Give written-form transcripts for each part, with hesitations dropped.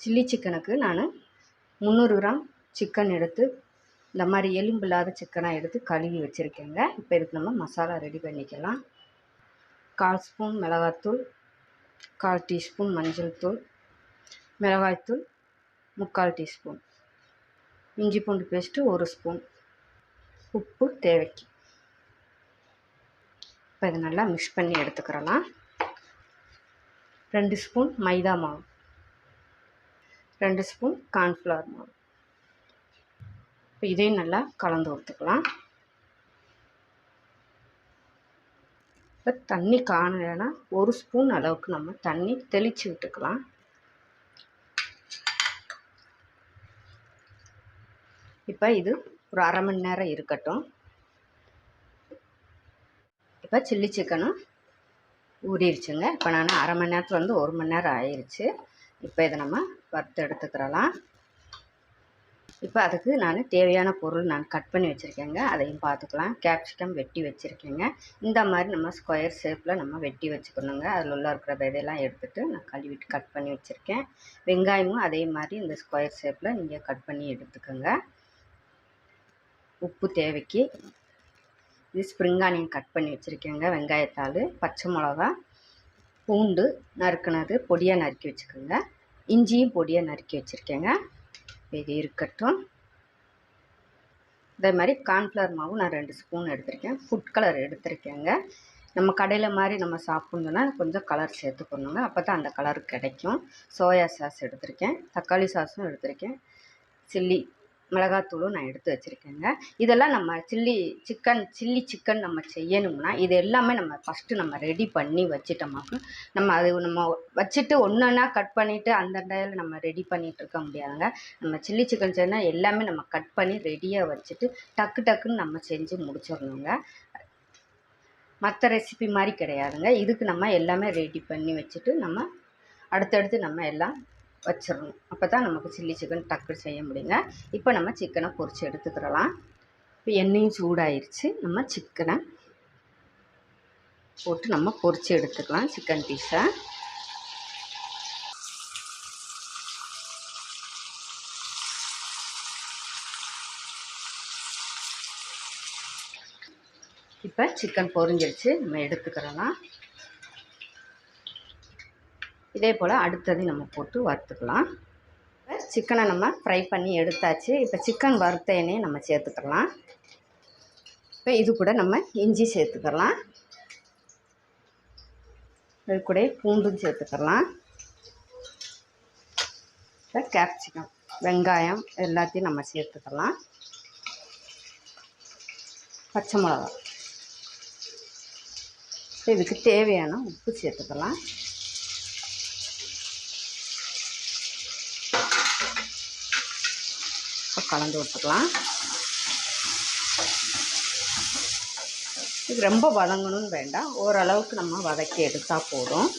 Chilli சிக்கனுக்கு நான் 300 gram chicken எடுத்து இந்த மாதிரி எலும்பு இல்லாத சிக்கனாக எடுத்து கழுவி வச்சுருக்கேங்க. இப்போ இதுக்கு நம்ம மசாலா ரெடி பண்ணிக்கலாம். 1/4 ஸ்பூன் மிளகாத்தூள், 1/4 டீஸ்பூன் மஞ்சள் தூள், மிளகாய்த்தூள் 3/4 டீஸ்பூன், இஞ்சி பூண்டு பேஸ்ட்டு 1 ஸ்பூன், உப்பு தேவைக்கு. இப்போ இதை நல்லா மிக்ஸ் பண்ணி எடுத்துக்கிறலாம். 2 ஸ்பூன் மைதா மாவு, 2 ஸ்பூன் கார்ன்ஃப்ளவர் மாவு. இப்போ இதையும் நல்லா கலந்து ஊற்றிக்கலாம். இப்போ தண்ணி காணலைன்னா 1 ஸ்பூன் அளவுக்கு நம்ம தண்ணி தெளித்து விட்டுக்கலாம். இப்போ இது ஒரு 1/2 மணி நேரம் இருக்கட்டும். இப்போ சில்லி சிக்கனும் ஊறிடுச்சுங்க. இப்போ நான் 1/2 மணி நேரத்தில் 1 மணி நேரம் ஆயிடுச்சு. இப்போ இதை நம்ம வறுத்து எடுத்துக்கிறலாம். இப்போ அதுக்கு நான் தேவையான பொருள் கட் பண்ணி வச்சுருக்கேங்க. அதையும் பார்த்துக்கலாம். கேப்சிகம் வெட்டி வச்சுருக்கேங்க. இந்த மாதிரி நம்ம ஸ்கொயர் ஷேப்பில் நம்ம வெட்டி வச்சுக்கணுங்க. அதில் உள்ள இருக்கிற விதையெல்லாம் எடுத்துகிட்டு நான் கழுவிட்டு கட் பண்ணி வச்சுருக்கேன். வெங்காயமும் அதே மாதிரி இந்த ஸ்கொயர் ஷேப்பில் நீங்கள் கட் பண்ணி எடுத்துக்கோங்க. உப்பு தேவைக்கு. இது ஸ்ப்ரிங் ஆனியன் கட் பண்ணி வச்சுருக்கேங்க. வெங்காயத்தாள், பச்சை மிளகா, பூண்டு நறுக்குனது பொடியாக நறுக்கி வச்சுக்கோங்க. இஞ்சியும் பொடியாக நறுக்கி வச்சுருக்கேங்க. இது இருக்கட்டும். இதே மாதிரி கார்ன்ஃப்ளவர் மாவு நான் 2 ஸ்பூன் எடுத்திருக்கேன். ஃபுட் கலர் எடுத்திருக்கேங்க. நம்ம கடையில் மாதிரி நம்ம சாப்பிட்ணுன்னா கொஞ்சம் கலர் சேர்த்துக்கணுங்க. அப்போ தான் அந்த கலர் கிடைக்கும். சோயா சாஸ் எடுத்திருக்கேன். தக்காளி சாஸும் எடுத்திருக்கேன். சில்லி மிளகாத்தூளும் நான் எடுத்து வச்சுருக்கேங்க. இதெல்லாம் நம்ம சில்லி சிக்கன் நம்ம செய்யணும்னா இது எல்லாமே நம்ம ஃபஸ்ட்டு நம்ம ரெடி பண்ணி வச்சிட்டோமாக்கும் நம்ம வச்சுட்டு ஒன்றா கட் பண்ணிவிட்டு அந்த டைமில் நம்ம ரெடி பண்ணிகிட்டு இருக்க முடியாதுங்க. நம்ம சில்லி சிக்கன் செய்யணும் எல்லாமே நம்ம கட் பண்ணி ரெடியாக வச்சுட்டு டக்குன்னு நம்ம செஞ்சு முடிச்சிடணுங்க. மற்ற ரெசிபி மாதிரி கிடையாதுங்க. இதுக்கு நம்ம எல்லாமே ரெடி பண்ணி வச்சுட்டு நம்ம அடுத்தடுத்து நம்ம எல்லாம் வச்சிடணும். அப்போ தான் நமக்கு சில்லி சிக்கன் டக்குன்னு செய்ய முடியுங்க. இப்போ நம்ம சிக்கனை பொரித்து எடுத்துக்கிறலாம். இப்போ எண்ணெயும் சூடாயிருச்சு. நம்ம சிக்கனை போட்டு நம்ம பொரித்து எடுத்துக்கலாம். சிக்கன் பீஸை இப்போ சிக்கன் பொரிஞ்சிருச்சு. நம்ம எடுத்துக்கிறலாம். இதே போல் அடுத்தது நம்ம போட்டு வறுத்துக்கலாம். சிக்கனை நம்ம ஃப்ரை பண்ணி எடுத்தாச்சு. இப்போ சிக்கன் வறுத்த எண்ணெயை நம்ம சேர்த்துக்கலாம். இப்போ இது கூட நம்ம இஞ்சி சேர்த்துக்கலாம். இது கூட பூண்டும் சேர்த்துக்கலாம். இப்போ கேப்சிகம், வெங்காயம் எல்லாத்தையும் நம்ம சேர்த்துக்கலாம். பச்சை மிளகா, இதுக்கு தேவையான உப்பு சேர்த்துக்கலாம். கலந்து விட்டுக்கலாம். இது ரொம்ப வதங்கணும்னு வேண்டாம், ஓரளவுக்கு நம்ம வதக்கி எடுத்தால் போதும்.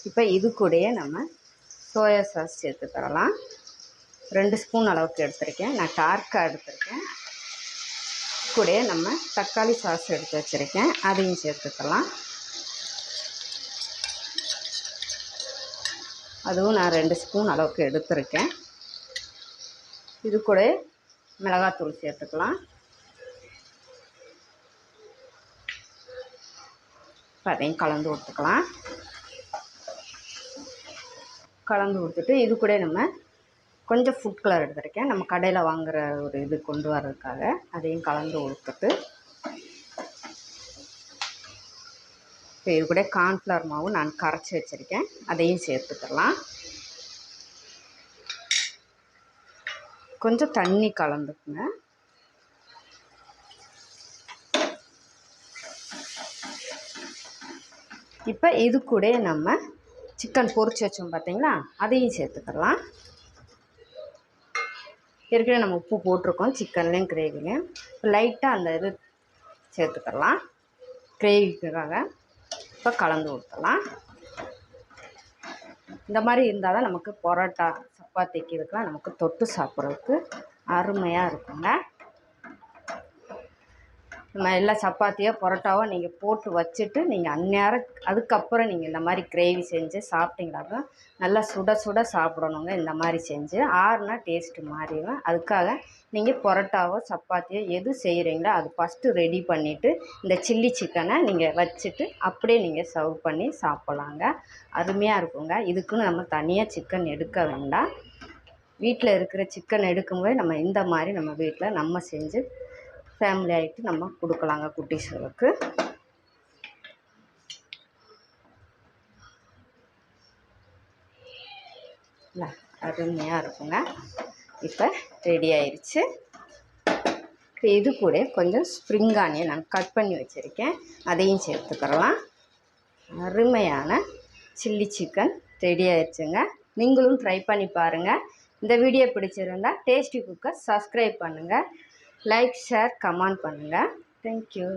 இப்போ இது கூடயே நம்ம சோயா சாஸ் சேர்த்துக்கலாம். 2 ஸ்பூன் அளவுக்கு எடுத்திருக்கேன். நான் டார்க்காக எடுத்திருக்கேன். கூடயே நம்ம தக்காளி சாஸ் எடுத்து வச்சுருக்கேன். அதையும் சேர்த்துக்கலாம். அதுவும் நான் 2 ஸ்பூன் அளவுக்கு எடுத்திருக்கேன். இது கூட மிளகாத்தூள் சேர்த்துக்கலாம். அதையும் கலந்து விட்டுக்கலாம். கலந்து விட்டுட்டு இது கூட நம்ம கொஞ்சம் ஃபுட் கலர் எடுத்திருக்கேன். நம்ம கடையில் வாங்குகிற ஒரு இது கொண்டு வர்றதுக்காக அதையும் கலந்து விட்டுட்டு இப்போ இது கூட கார்ன்ஃப்ளவர் மாவு நான் கரைச்சி வச்சுருக்கேன். அதையும் சேர்த்துக்கலாம். கொஞ்சம் தண்ணி கலந்துக்குங்க. இப்போ இது கூட நம்ம சிக்கன் பொரிச்சு வச்சோம் பார்த்தீங்களா, அதையும் சேர்த்துக்கலாம். ஏற்கனவே நம்ம உப்பு போட்டிருக்கோம் சிக்கன்லேயும் கிரேவிலையும். லைட்டாக அந்த இது சேர்த்துக்கலாம் கிரேவிக்காக. இப்போ கலந்து ஊற்றலாம். இந்த மாதிரி இருந்தால் தான் நமக்கு பரோட்டா சப்பாத்திக்கு இதுக்கெலாம் நமக்கு தொட்டு சாப்பிட்றதுக்கு அருமையாக இருக்குங்க. நம்ம எல்லா சப்பாத்தியோ பரோட்டாவோ நீங்கள் போட்டு வச்சுட்டு நீங்கள் அந்நேரம் அதுக்கப்புறம் நீங்கள் இந்த மாதிரி கிரேவி செஞ்சு சாப்பிட்டீங்களாக்கா நல்லா சுட சுட சாப்பிடணுங்க. இந்த மாதிரி செஞ்சு ஆறுனா டேஸ்ட்டு மாறிடும். அதுக்காக நீங்கள் பரோட்டாவோ சப்பாத்தியோ எது செய்கிறீங்களோ அது ஃபஸ்ட்டு ரெடி பண்ணிவிட்டு இந்த சில்லி சிக்கனை நீங்கள் வச்சுட்டு அப்படியே நீங்கள் சர்வ் பண்ணி சாப்பிட்லாங்க. அருமையாக இருக்குங்க. இதுக்குன்னு நம்ம தனியாக சிக்கன் எடுக்க வேண்டாம். வீட்டில் இருக்கிற சிக்கன் எடுக்கும்போது நம்ம இந்த மாதிரி நம்ம வீட்டில் நம்ம செஞ்சு ஃபேமிலி ஆகிட்டு நம்ம கொடுக்கலாங்க குட்டீஸ்களுக்கு. அருமையாக இருக்குங்க. இப்போ ரெடி ஆயிடுச்சு. இப்போ இது கூட கொஞ்சம் ஸ்ப்ரிங் ஆனியன் நான் கட் பண்ணி வச்சுருக்கேன், அதையும் சேர்த்துக்கிறலாம். அருமையான சில்லி சிக்கன் ரெடி ஆயிடுச்சுங்க. நீங்களும் ட்ரை பண்ணி பாருங்கள். இந்த வீடியோ பிடிச்சிருந்தால் டேஸ்டி குக்கை சப்ஸ்கிரைப் பண்ணுங்கள், லைக் ஷேர் கமெண்ட் பண்ணுங்கள். தேங்க்யூ.